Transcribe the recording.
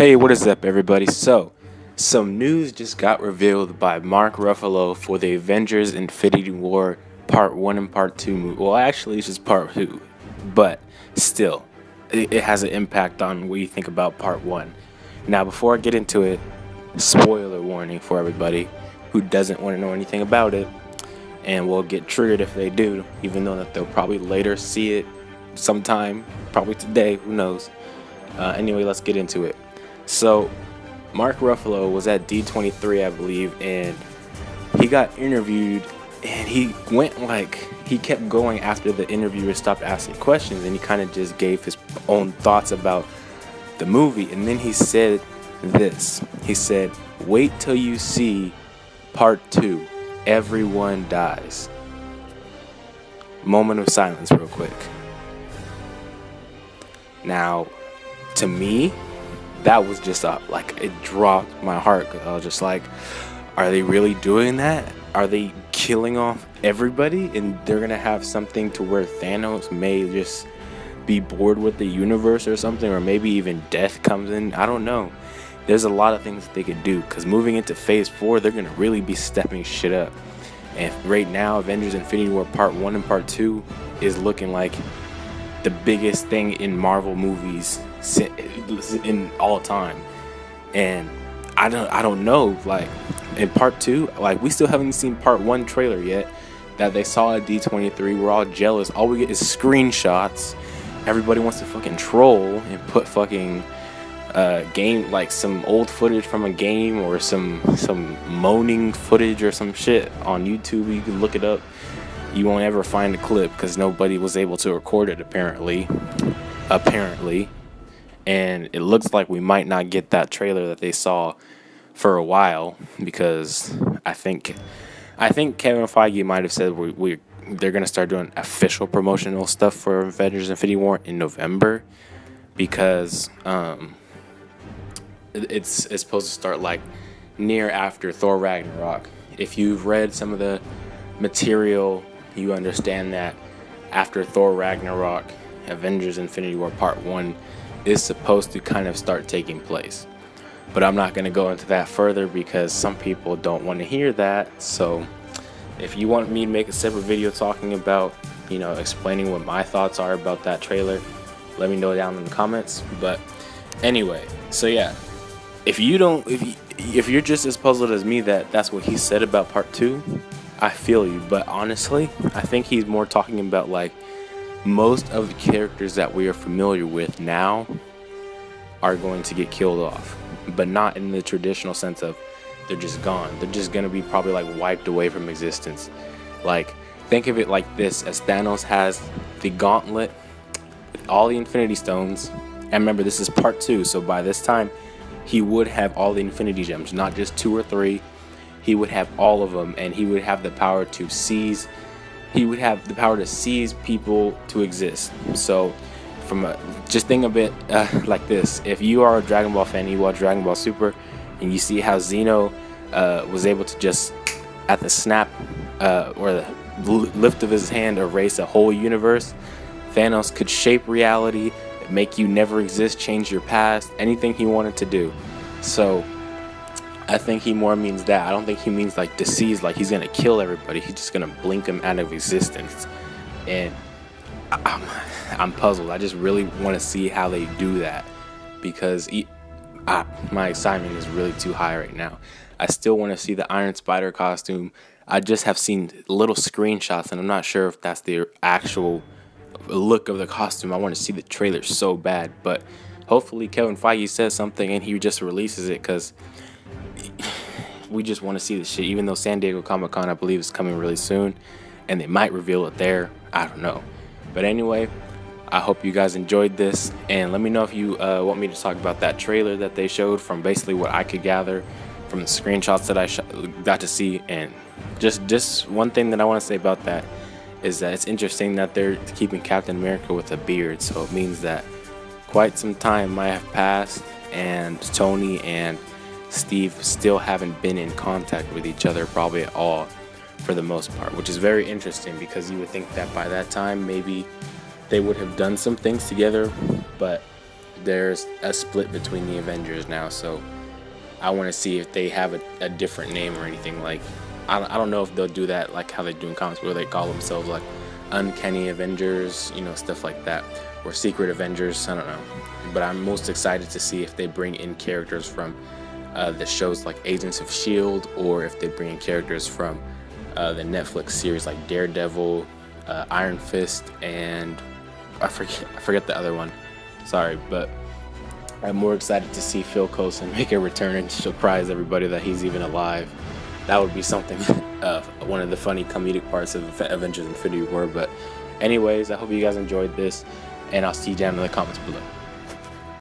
Hey, what is up, everybody? So, some news just got revealed by Mark Ruffalo for the Avengers Infinity War Part 1 and Part 2 movie. Well, actually, it's just Part 2, but still, it has an impact on what you think about Part 1. Now, before I get into it, spoiler warning for everybody who doesn't want to know anything about it, and will get triggered if they do, even though that they'll probably later see it sometime, probably today, who knows. Anyway, let's get into it. So, Mark Ruffalo was at D23, I believe, and he got interviewed, and he kept going after the interviewer stopped asking questions, and he kind of just gave his own thoughts about the movie. And then he said this. He said, "Wait till you see Part 2. Everyone dies." Moment of silence real quick. Now, to me, that was just it dropped my heart. I was just like, are they really doing that? Are they killing off everybody? And they're gonna have something to where Thanos may just be bored with the universe or something, or maybe even death comes in. I don't know. There's a lot of things that they could do, because moving into Phase 4, they're gonna really be stepping shit up. And right now, Avengers Infinity War Part 1 and Part 2 is looking like the biggest thing in Marvel movies in all time. And I don't know, like, in Part 2, like, we still haven't seen Part 1 trailer yet that they saw at D23. We're all jealous. All we get is screenshots. Everybody wants to fucking troll and put fucking game, like some old footage from a game, or some moaning footage or some shit on YouTube. You can look it up. You won't ever find a clip because nobody was able to record it, apparently. And it looks like we might not get that trailer that they saw for a while, because I think Kevin Feige might have said they're gonna start doing official promotional stuff for Avengers Infinity War in November, because it's supposed to start like near after Thor Ragnarok. If you've read some of the material, you understand that after Thor Ragnarok, Avengers Infinity War Part 1 is supposed to kind of start taking place. But I'm not going to go into that further because some people don't want to hear that. So if you want me to make a separate video talking about, explaining what my thoughts are about that trailer, let me know down in the comments. But anyway, so yeah, if you're just as puzzled as me that that's what he said about Part 2, I feel you. But honestly, I think he's more talking about like most of the characters that we are familiar with now are going to get killed off, but not in the traditional sense of they're just gone. They're just going to be probably like wiped away from existence. Like, think of it like this, as Thanos has the gauntlet with all the Infinity Stones. And remember, this is Part 2, so by this time he would have all the Infinity Gems, not just 2 or 3. He would have all of them, and he would have the power to seize. He would have the power to seize people to exist. So, just think of it like this: if you are a Dragon Ball fan, you watch Dragon Ball Super, and you see how Zeno was able to just, at the snap or the lift of his hand, erase a whole universe. Thanos could shape reality, make you never exist, change your past, anything he wanted to do. So I think he more means that. I don't think he means like deceased, like he's gonna kill everybody. He's just gonna blink them out of existence. And I'm puzzled. I just really want to see how they do that, because my excitement is really too high right now. I still want to see the Iron Spider costume. I just have seen little screenshots, and I'm not sure if that's the actual look of the costume. I want to see the trailer so bad, but hopefully Kevin Feige says something and he just releases it, because we just want to see the shit. Even though San Diego Comic-Con, I believe, is coming really soon, and they might reveal it there. I don't know. But anyway, I hope you guys enjoyed this, and let me know if you want me to talk about that trailer that they showed, from basically what I could gather from the screenshots that I got to see. And just one thing that I want to say about that is that it's interesting that they're keeping Captain America with a beard, so it means that quite some time might have passed, and Tony and Steve still haven't been in contact with each other probably at all, for the most part, which is very interesting, because you would think that by that time maybe they would have done some things together, but there's a split between the Avengers now, so I want to see if they have a different name or anything. Like, I don't know if they'll do that like how they do in comics, where they call themselves like Uncanny Avengers, you know, stuff like that, or Secret Avengers. I don't know, but I'm most excited to see if they bring in characters from the shows like Agents of S.H.I.E.L.D., or if they bring in characters from the Netflix series like Daredevil, Iron Fist, and I forget the other one. Sorry, but I'm more excited to see Phil Coulson make a return and surprise everybody that he's even alive. That would be something, one of the funny comedic parts of Avengers Infinity War. But anyways, I hope you guys enjoyed this, and I'll see you down in the comments below.